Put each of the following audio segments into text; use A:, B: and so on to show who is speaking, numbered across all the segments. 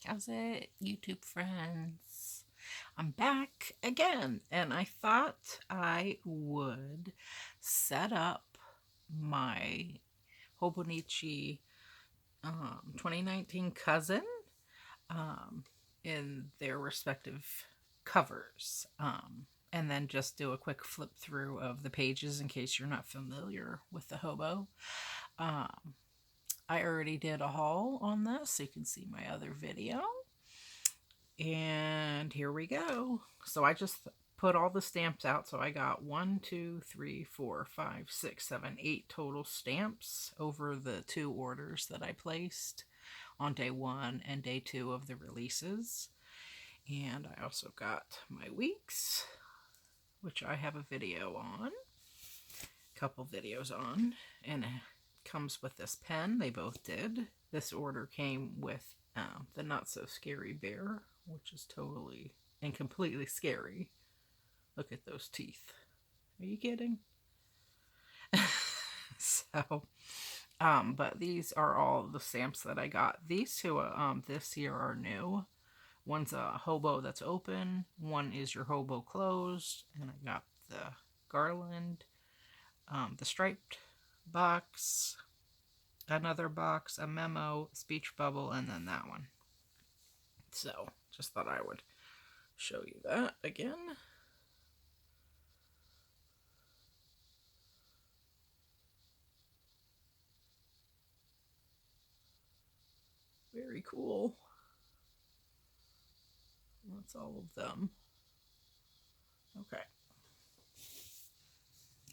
A: How's it, YouTube friends? I'm back again, and I thought I would set up my Hobonichi 2019 cousin in their respective covers, and then just do a quick flip through of the pages in case you're not familiar with the Hobo. I already did a haul on this, so you can see my other video. And here we go. So I just put all the stamps out. So I got 1, 2, 3, 4, 5, 6, 7, 8 total stamps over the 2 orders that I placed on day 1 and day 2 of the releases. And I also got my weeks, which I have a video on, a couple videos on, and it comes with this pen. They both did. This order came with the Not So Scary Bear, which is totally and completely scary. Look at those teeth. Are you kidding? So, but these are all the stamps that I got. These two this year are new. One's a hobo that's open. One is your hobo closed. And I got the garland, the striped box, another box, a memo, speech bubble, and then that one. So, just thought I would show you that again. Very cool. That's all of them. Okay.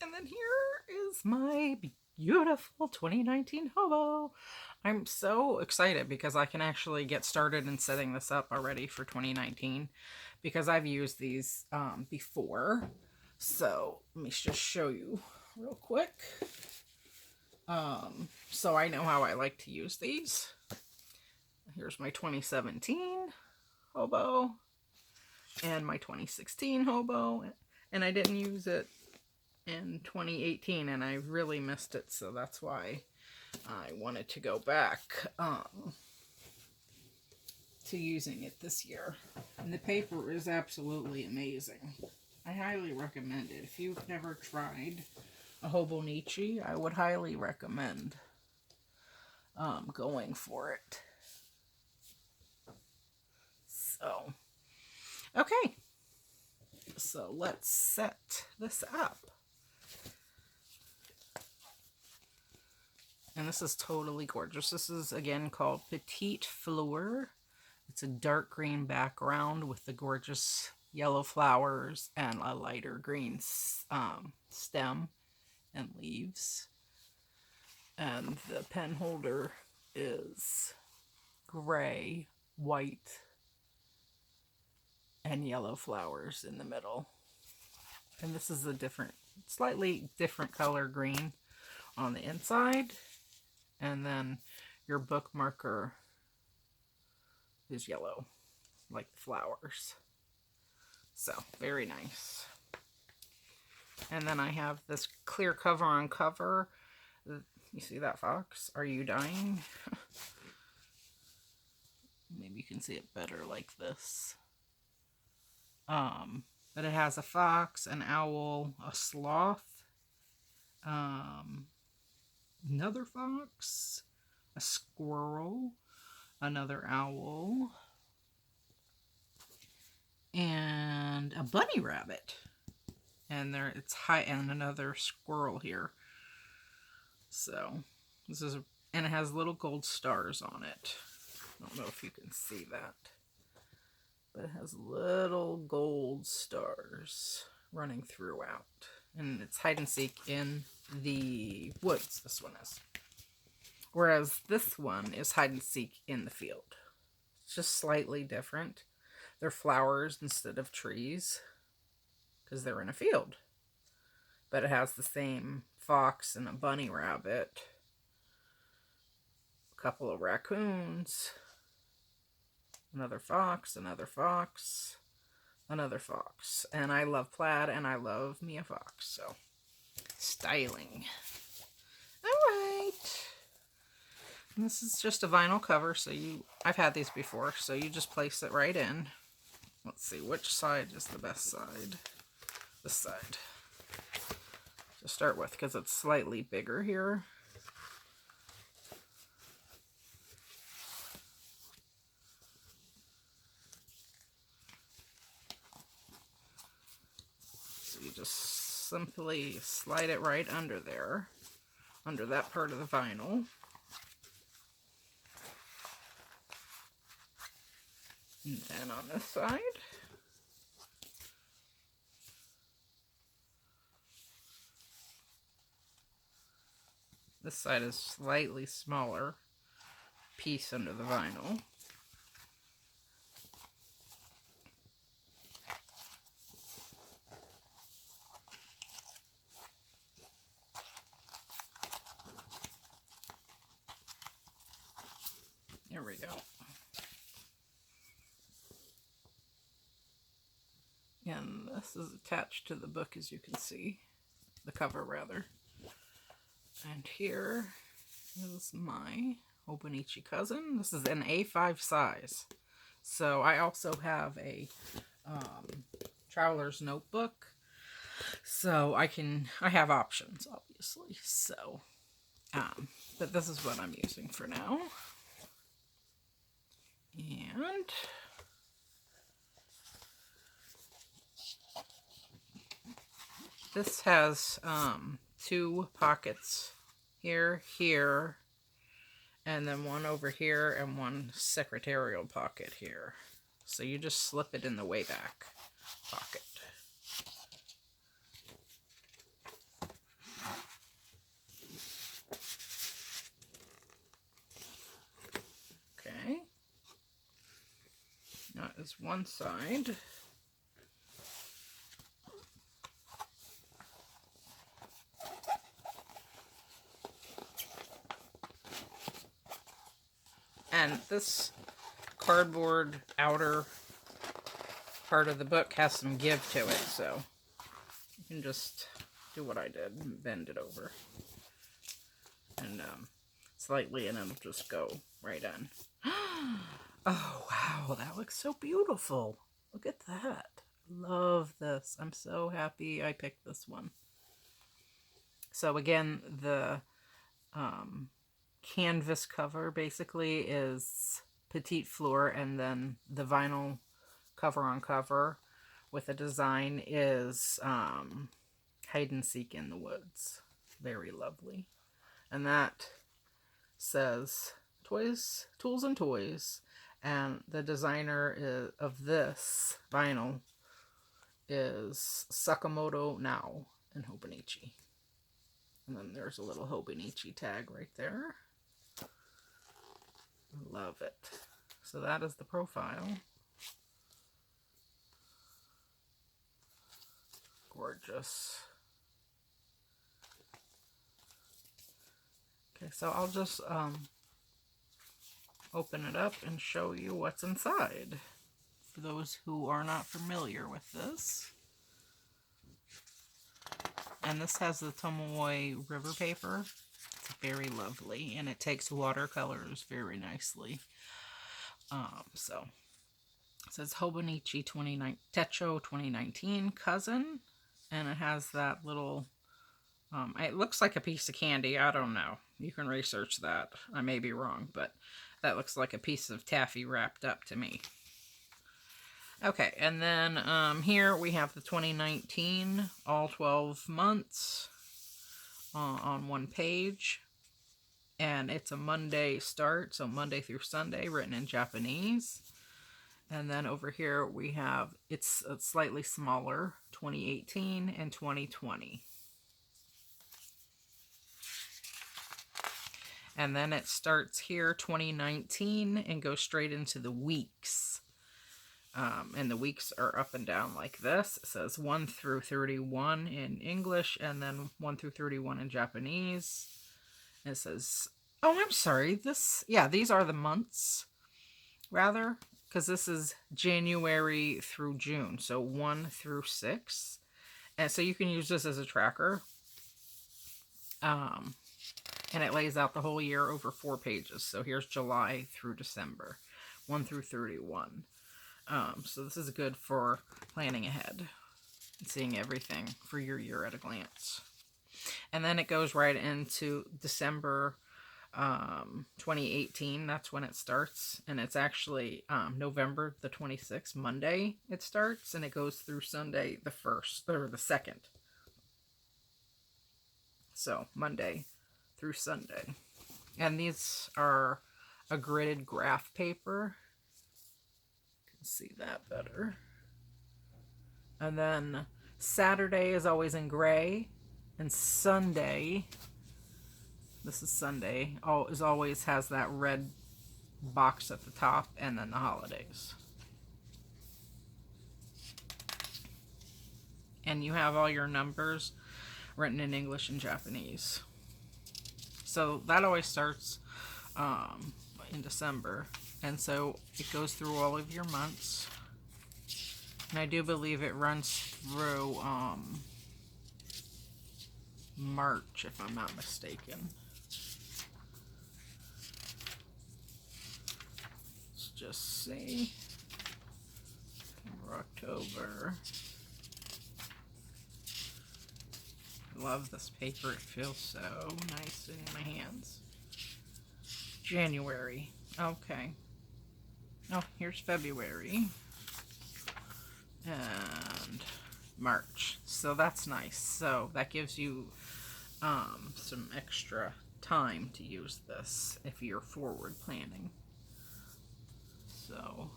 A: And then here is my beautiful 2019 hobo. I'm so excited because I can actually get started in setting this up already for 2019 because I've used these before. So let me just show you real quick. So I know how I like to use these. Here's my 2017 hobo and my 2016 hobo, and I didn't use it in 2018 and I really missed it, so that's why I wanted to go back to using it this year. And the paper is absolutely amazing. I highly recommend it. If you've never tried a Hobonichi, I would highly recommend going for it. So, okay. So let's set this up. And this is totally gorgeous. This is, again, called Petite Fleur. It's a dark green background with the gorgeous yellow flowers and a lighter green stem and leaves. And the pen holder is gray, white, and yellow flowers in the middle. And this is a different, slightly different color green on the inside. And then your book marker is yellow, like the flowers. So, very nice. And then I have this clear cover on cover. You see that fox? Are you dying? Maybe you can see it better like this. But it has a fox, an owl, a sloth, another fox, a squirrel, another owl, and a bunny rabbit. And there it's high, and another squirrel here. So this is, and it has little gold stars on it. I don't know if you can see that, but it has little gold stars running throughout. And it's hide and seek in the woods, this one is. Whereas this one is hide and seek in the field. It's just slightly different. They're flowers instead of trees because they're in a field. But it has the same fox and a bunny rabbit, a couple of raccoons, another fox, another fox, another fox. And I love plaid and I love Mia Fox, so styling. All right. And this is just a vinyl cover, so I've had these before, so you just place it right in. Let's see, which side is the best side? This side to start with, because it's slightly bigger here. So you just simply slide it right under there, under that part of the vinyl. And then on this side, this side is slightly smaller piece under the vinyl. There we go. And this is attached to the book, as you can see, the cover rather. And here is my Hobonichi cousin. This is an A5 size. So I also have a traveler's notebook. So I have options, obviously. So, but this is what I'm using for now. And this has 2 pockets here, here, and then one over here, and one secretarial pocket here. So you just slip it in the way back pocket. Okay. That is one side. And this cardboard outer part of the book has some give to it, so you can just do what I did and bend it over. And slightly, and it'll just go right in. Oh, wow, that looks so beautiful. Look at that. Love this. I'm so happy I picked this one. So again, the canvas cover basically is petite fleur, and then the vinyl cover on cover with a design is hide and seek in the woods. Very lovely. And that says toys, tools and toys, and the designer of this vinyl is Sakamoto Now in Hobonichi. And then there's a little Hobonichi tag right there. Love it. So that is the profile. Gorgeous. Okay, so I'll just open it up and show you what's inside, for those who are not familiar with this. And this has the Tomoe river paper. It's very lovely, and it takes watercolors very nicely. So it says Hobonichi Techo 2019 Cousin, and it has that little, it looks like a piece of candy. I don't know. You can research that. I may be wrong, but that looks like a piece of taffy wrapped up to me. Okay, and then here we have the 2019, all 12 months on one page. And it's a Monday start, so Monday through Sunday, written in Japanese. And then over here we have, it's a slightly smaller, 2018 and 2020. And then it starts here, 2019, and goes straight into the weeks. And the weeks are up and down like this. It says 1 through 31 in English, and then 1 through 31 in Japanese. And it says, oh, I'm sorry, these are the months, rather, because this is January through June, so 1 through 6. And so you can use this as a tracker. And it lays out the whole year over 4 pages. So here's July through December, 1 through 31. So this is good for planning ahead and seeing everything for your year at a glance. And then it goes right into December 2018. That's when it starts. And it's actually November the 26th, Monday it starts. And it goes through Sunday the 1st, or the 2nd. So Monday through Sunday. And these are a gridded graph paper. You can see that better. And then Saturday is always in gray. And Sunday, this is Sunday, always has that red box at the top, and then the holidays. And you have all your numbers written in English and Japanese. So that always starts in December. And so it goes through all of your months. And I do believe it runs through March, if I'm not mistaken. Let's just see. October. Love this paper. It feels so nice in my hands. January. Okay. Oh, here's February. And March. So that's nice. So that gives you some extra time to use this if you're forward planning. So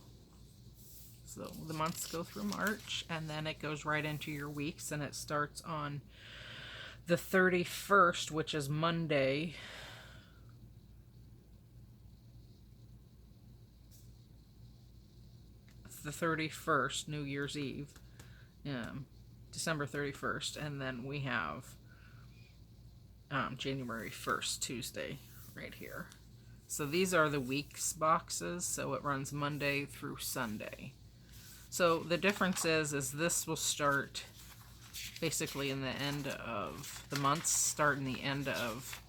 A: the months go through March, and then it goes right into your weeks, and it starts on the 31st, which is Monday. The 31st, New Year's Eve, December 31st, and then we have January 1st, Tuesday, right here. So these are the weeks boxes, so it runs Monday through Sunday. So the difference is this will start basically in the end of the months, start in the end of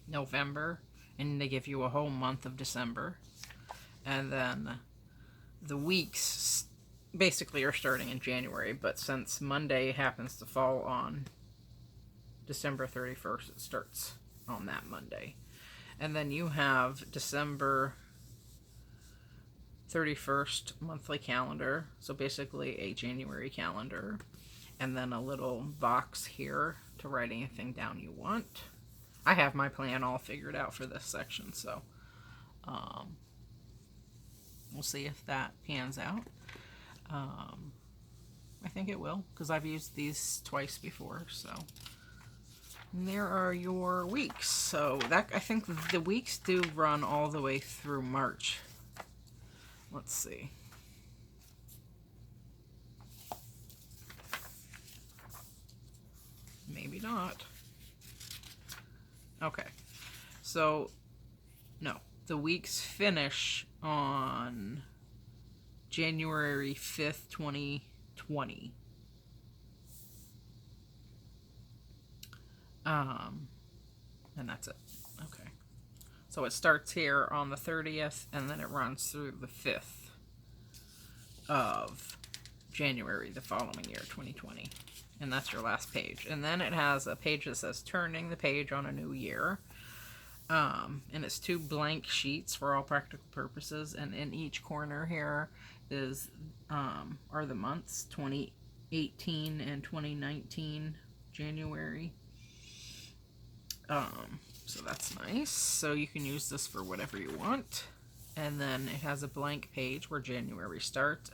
A: November, and they give you a whole month of December. And then the weeks basically are starting in January, but since Monday happens to fall on December 31st, it starts on that Monday. And then you have December 31st monthly calendar, so basically a January calendar, and then a little box here to write anything down you want. I have my plan all figured out for this section, so we'll see if that pans out. I think it will, because I've used these twice before. So and there are your weeks. So that, I think the weeks do run all the way through March. Let's see. Maybe not. Okay. So, no. The weeks finish on January 5th, 2020. And that's it. Okay. So it starts here on the 30th, and then it runs through the 5th of January the following year, 2020. And that's your last page. And then it has a page that says turning the page on a new year. And it's 2 blank sheets for all practical purposes. And in each corner here is are the months 2018 and 2019 January. So that's nice. So you can use this for whatever you want. And then it has a blank page where January starts.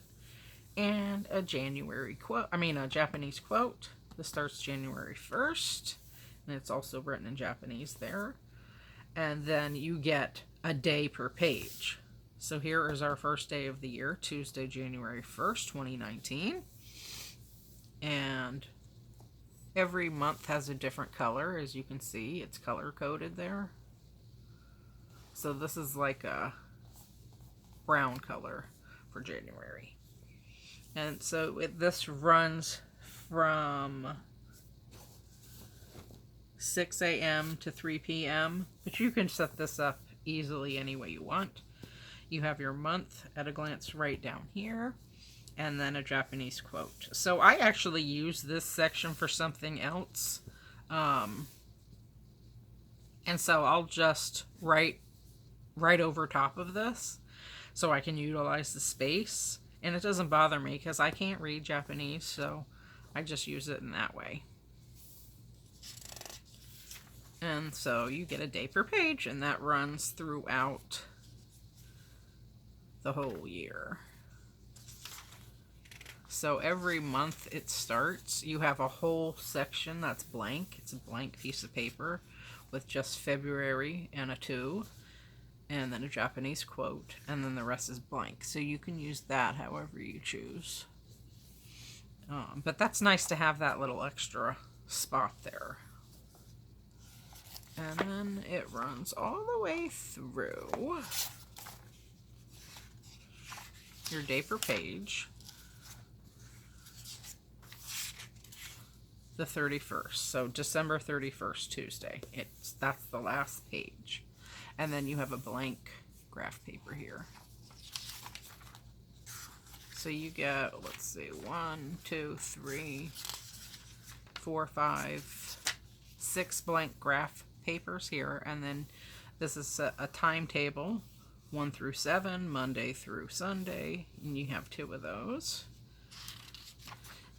A: And a January quote, a Japanese quote. This starts January 1st. And it's also written in Japanese there. And then you get a day per page. So here is our first day of the year, Tuesday, January 1st, 2019. And every month has a different color, as you can see. It's color-coded there. So this is like a brown color for January. And so this runs from 6 a.m. to 3 p.m. But you can set this up easily any way you want. You have your month at a glance right down here, and then a Japanese quote. So I actually use this section for something else. And so I'll just write right over top of this so I can utilize the space. And it doesn't bother me because I can't read Japanese, so I just use it in that way. And so you get a day per page, and that runs throughout the whole year. So every month it starts, you have a whole section that's blank. It's a blank piece of paper with just February and a 2, and then a Japanese quote, and then the rest is blank. So you can use that however you choose. But that's nice to have that little extra spot there. And then it runs all the way through your day per page, the 31st. So December 31st, Tuesday. That's the last page. And then you have a blank graph paper here. So you get, let's see, 1, 2, 3, 4, 5, 6 blank graph papers here. And then this is a timetable, 1 through 7, Monday through Sunday. And you have 2 of those.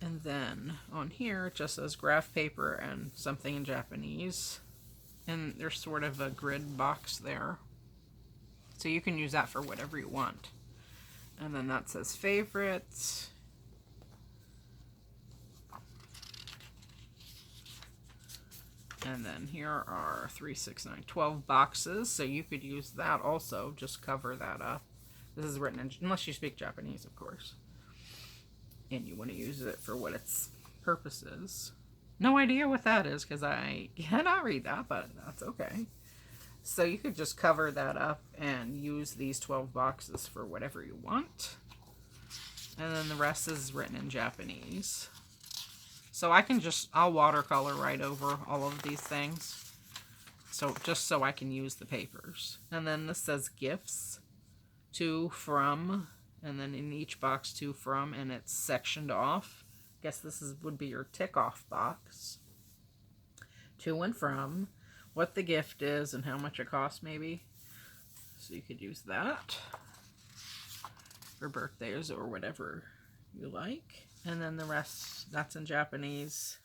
A: And then on here it just says graph paper and something in Japanese. And there's sort of a grid box there. So you can use that for whatever you want. And then that says favorites. And then here are 3, 6, 9, 12 boxes. So you could use that also. Just cover that up. This is written in, unless you speak Japanese, of course. And you want to use it for what its purpose is. No idea what that is because I cannot read that, but that's okay. So you could just cover that up and use these 12 boxes for whatever you want. And then the rest is written in Japanese. So I'll watercolor right over all of these things. So just so I can use the papers. And then this says gifts, to, from, and then in each box, to, from, and it's sectioned off. I guess this would be your tick off box. To and from, what the gift is and how much it costs maybe. So you could use that for birthdays or whatever you like. And then the rest, that's in Japanese.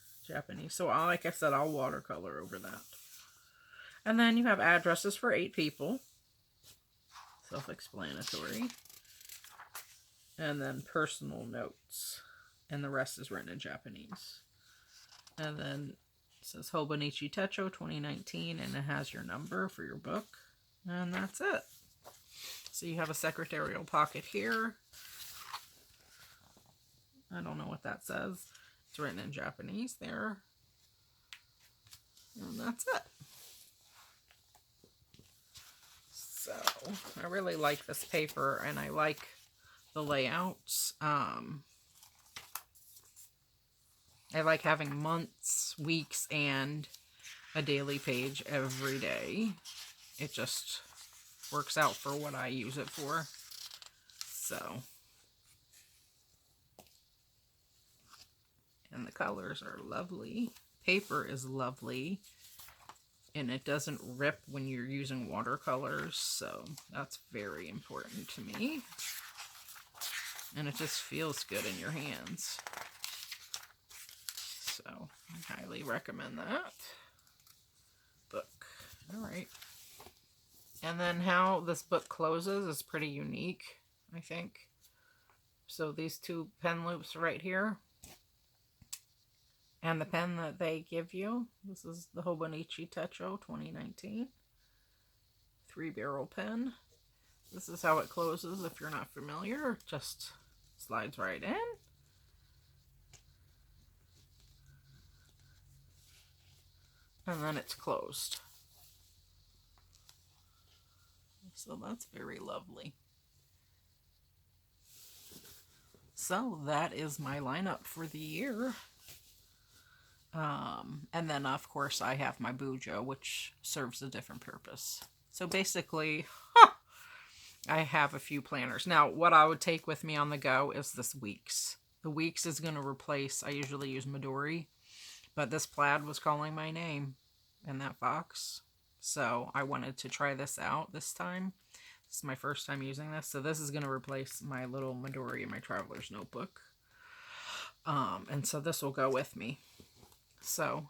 A: So like I said, I'll watercolor over that. And then you have addresses for 8 people. Self-explanatory. And then personal notes. And the rest is written in Japanese. And then it says Hobonichi Techo 2019, and it has your number for your book. And that's it. So you have a secretarial pocket here. I don't know what that says. It's written in Japanese there. And that's it. So I really like this paper, and I like the layouts. I like having months, weeks, and a daily page every day. It just works out for what I use it for. So. And the colors are lovely. Paper is lovely. And it doesn't rip when you're using watercolors. So that's very important to me. And it just feels good in your hands. So I highly recommend that book. All right. And then how this book closes is pretty unique, I think. So these 2 pen loops right here. And the pen that they give you. This is the Hobonichi Techo 2019. 3-barrel pen. This is how it closes if you're not familiar. It just slides right in. And then it's closed. So that's very lovely. So that is my lineup for the year. And then, of course, I have my Bujo, which serves a different purpose. So basically, I have a few planners. Now, what I would take with me on the go is this Weeks. The Weeks is going to replace, I usually use Midori, but this plaid was calling my name in that box. So I wanted to try this out this time. This is my first time using this. So this is going to replace my little Midori in my traveler's notebook. And so this will go with me. So,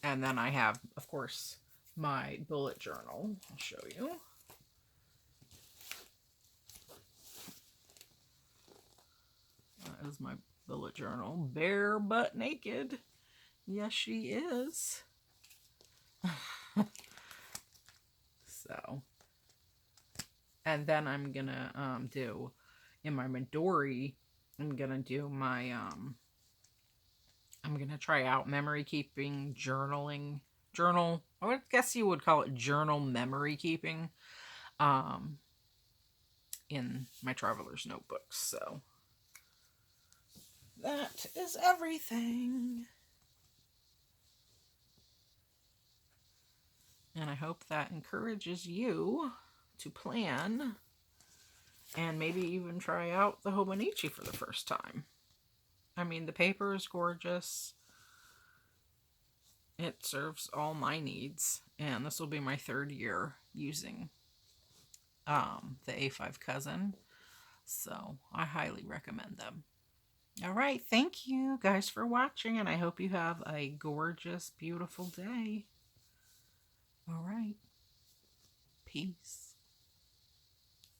A: and then I have, of course, my bullet journal. I'll show you. That is my bullet journal. Bare butt naked. Yes, she is. So, and then I'm gonna do in my Midori, I'm gonna do my I'm going to try out memory keeping, journaling, I guess you would call it journal memory keeping, in my traveler's notebooks. So that is everything. And I hope that encourages you to plan and maybe even try out the Hobonichi for the first time. I mean, the paper is gorgeous. It serves all my needs. And this will be my 3rd year using the A5 Cousin. So I highly recommend them. All right. Thank you guys for watching. And I hope you have a gorgeous, beautiful day. All right. Peace.